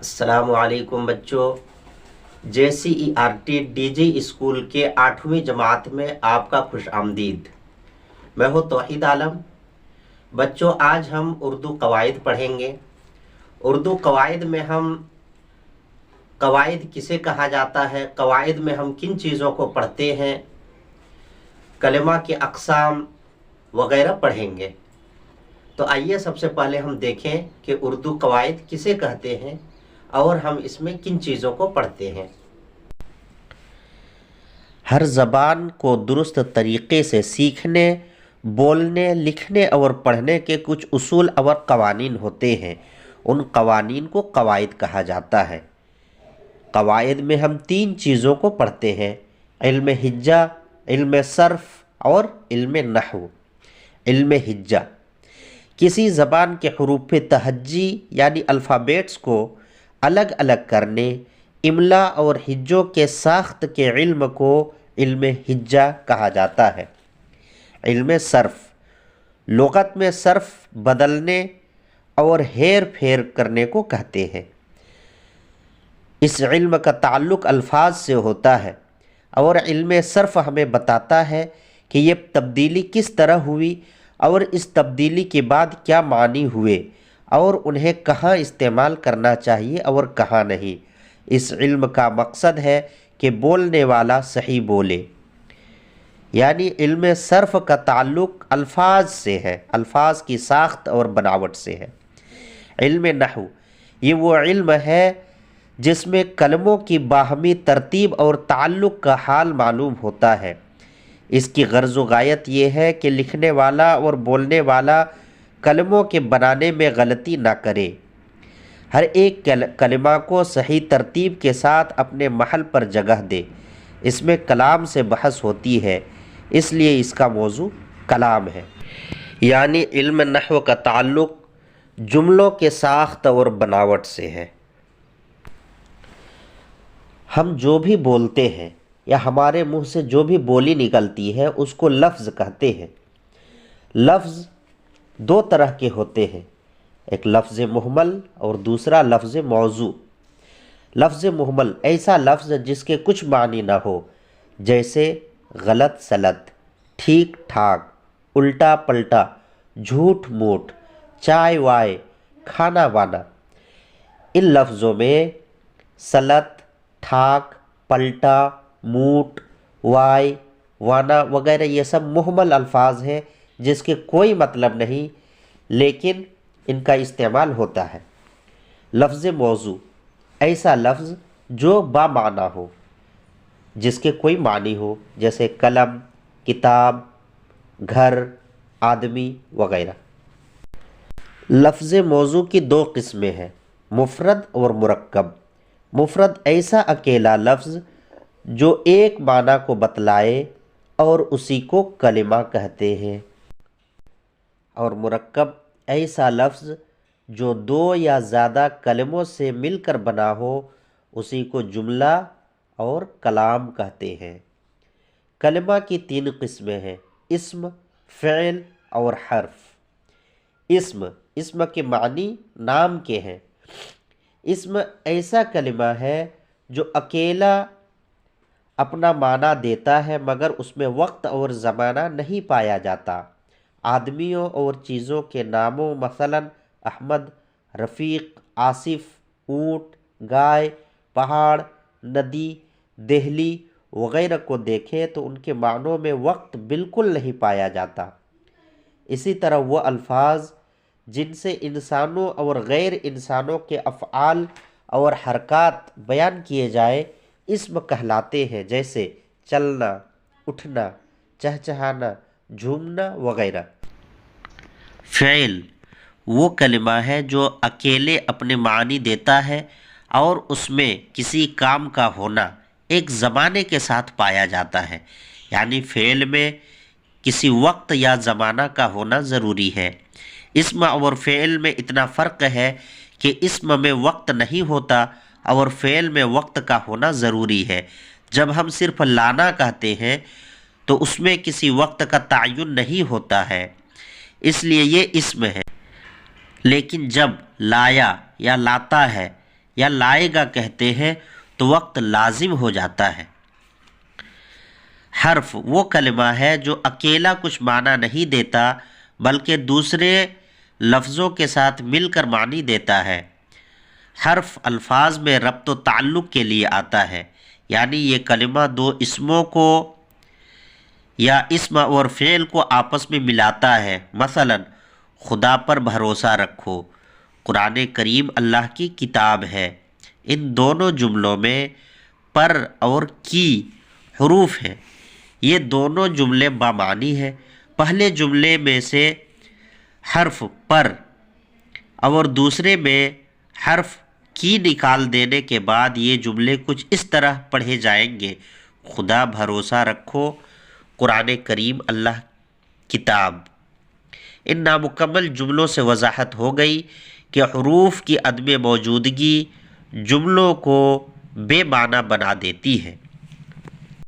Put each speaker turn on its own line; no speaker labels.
السلام علیکم بچوں، JCERT DG اسکول کے 8ویں جماعت میں آپ کا خوش آمدید۔ میں ہوں توحید عالم۔ بچوں، آج ہم اردو قواعد پڑھیں گے۔ اردو قواعد میں ہم قواعد کسے کہا جاتا ہے، قواعد میں ہم کن چیزوں کو پڑھتے ہیں، کلمہ کے اقسام وغیرہ پڑھیں گے۔ تو آئیے سب سے پہلے ہم دیکھیں کہ اردو قواعد کسے کہتے ہیں اور ہم اس میں کن چیزوں کو پڑھتے ہیں۔ ہر زبان کو درست طریقے سے سیکھنے، بولنے، لکھنے اور پڑھنے کے کچھ اصول اور قوانین ہوتے ہیں۔ ان قوانین کو قواعد کہا جاتا ہے۔ قواعد میں ہم 3 چیزوں کو پڑھتے ہیں: علم ہجہ، علم صرف اور علم نحو۔ علم ہجہ کسی زبان کے حروف تہجی یعنی الفابیٹس کو الگ الگ کرنے، املا اور ہجوں کے ساخت کے علم کو علم ہجہ کہا جاتا ہے۔ علم صرف لغت میں صرف بدلنے اور ہیر پھیر کرنے کو کہتے ہیں۔ اس علم کا تعلق الفاظ سے ہوتا ہے اور علم صرف ہمیں بتاتا ہے کہ یہ تبدیلی کس طرح ہوئی اور اس تبدیلی کے بعد کیا معنی ہوئے اور انہیں کہاں استعمال کرنا چاہیے اور کہاں نہیں۔ اس علم کا مقصد ہے کہ بولنے والا صحیح بولے، یعنی علم صرف کا تعلق الفاظ سے ہے، الفاظ کی ساخت اور بناوٹ سے ہے۔ علم نحو یہ وہ علم ہے جس میں کلموں کی باہمی ترتیب اور تعلق کا حال معلوم ہوتا ہے۔ اس کی غرض و غایت یہ ہے کہ لکھنے والا اور بولنے والا کلموں کے بنانے میں غلطی نہ کرے، ہر ایک کلمہ کو صحیح ترتیب کے ساتھ اپنے محل پر جگہ دے۔ اس میں کلام سے بحث ہوتی ہے، اس لیے اس کا موضوع کلام ہے۔ یعنی علم نحو کا تعلق جملوں کے ساخت اور بناوٹ سے ہے۔ ہم جو بھی بولتے ہیں یا ہمارے منہ سے جو بھی بولی نکلتی ہے اس کو لفظ کہتے ہیں۔ لفظ 2 طرح کے ہوتے ہیں، ایک لفظ مہمل اور دوسرا لفظ موضوع۔ لفظ مہمل ایسا لفظ جس کے کچھ معنی نہ ہو، جیسے غلط سلط، ٹھیک ٹھاک، الٹا پلٹا، جھوٹ موٹ، چائے وائے، کھانا وانا۔ ان لفظوں میں سلط، ٹھاک، پلٹا، موٹ، وائے، وانا وغیرہ یہ سب مہمل الفاظ ہیں جس کے کوئی مطلب نہیں، لیکن ان کا استعمال ہوتا ہے۔ لفظ موضوع ایسا لفظ جو با معنی ہو، جس کے کوئی معنی ہو، جیسے قلم، کتاب، گھر، آدمی وغیرہ۔ لفظ موضوع کی 2 قسمیں ہیں، مفرد اور مرکب۔ مفرد ایسا اکیلا لفظ جو ایک معنی کو بتلائے اور اسی کو کلمہ کہتے ہیں، اور مرکب ایسا لفظ جو 2 یا زیادہ کلموں سے مل کر بنا ہو، اسی کو جملہ اور کلام کہتے ہیں۔ کلمہ کی 3 قسمیں ہیں، اسم، فعل اور حرف۔ اسم کے معنی نام کے ہیں۔ اسم ایسا کلمہ ہے جو اکیلا اپنا معنی دیتا ہے مگر اس میں وقت اور زمانہ نہیں پایا جاتا۔ آدمیوں اور چیزوں کے ناموں مثلا احمد، رفیق، آصف، اونٹ، گائے، پہاڑ، ندی، دہلی وغیرہ کو دیکھیں تو ان کے معنوں میں وقت بالکل نہیں پایا جاتا۔ اسی طرح وہ الفاظ جن سے انسانوں اور غیر انسانوں کے افعال اور حرکات بیان کیے جائے اسم کہلاتے ہیں، جیسے چلنا، اٹھنا، چہچہانا، جھومنا وغیرہ۔ فعل وہ کلمہ ہے جو اکیلے اپنے معنی دیتا ہے اور اس میں کسی کام کا ہونا ایک زمانے کے ساتھ پایا جاتا ہے، یعنی فعل میں کسی وقت یا زمانہ کا ہونا ضروری ہے۔ اسم اور فعل میں اتنا فرق ہے کہ اسم میں وقت نہیں ہوتا اور فعل میں وقت کا ہونا ضروری ہے۔ جب ہم صرف لانا کہتے ہیں تو اس میں کسی وقت کا تعین نہیں ہوتا ہے، اس لیے یہ اسم ہے۔ لیکن جب لایا یا لاتا ہے یا لائے گا کہتے ہیں تو وقت لازم ہو جاتا ہے۔ حرف وہ کلمہ ہے جو اکیلا کچھ معنی نہیں دیتا بلکہ دوسرے لفظوں کے ساتھ مل کر معنی دیتا ہے۔ حرف الفاظ میں ربط و تعلق کے لیے آتا ہے، یعنی یہ کلمہ دو اسموں کو یا اسم اور فعل کو آپس میں ملاتا ہے۔ مثلا خدا پر بھروسہ رکھو، قرآن کریم اللہ کی کتاب ہے۔ ان دونوں جملوں میں پر اور کی حروف ہیں، یہ دونوں جملے بامعنی ہیں۔ پہلے جملے میں سے حرف پر اور دوسرے میں حرف کی نکال دینے کے بعد یہ جملے کچھ اس طرح پڑھے جائیں گے: خدا بھروسہ رکھو، قرآن کریم اللہ کتاب۔ ان نامکمل جملوں سے وضاحت ہو گئی کہ حروف کی عدم موجودگی جملوں کو بے معنی بنا دیتی ہے۔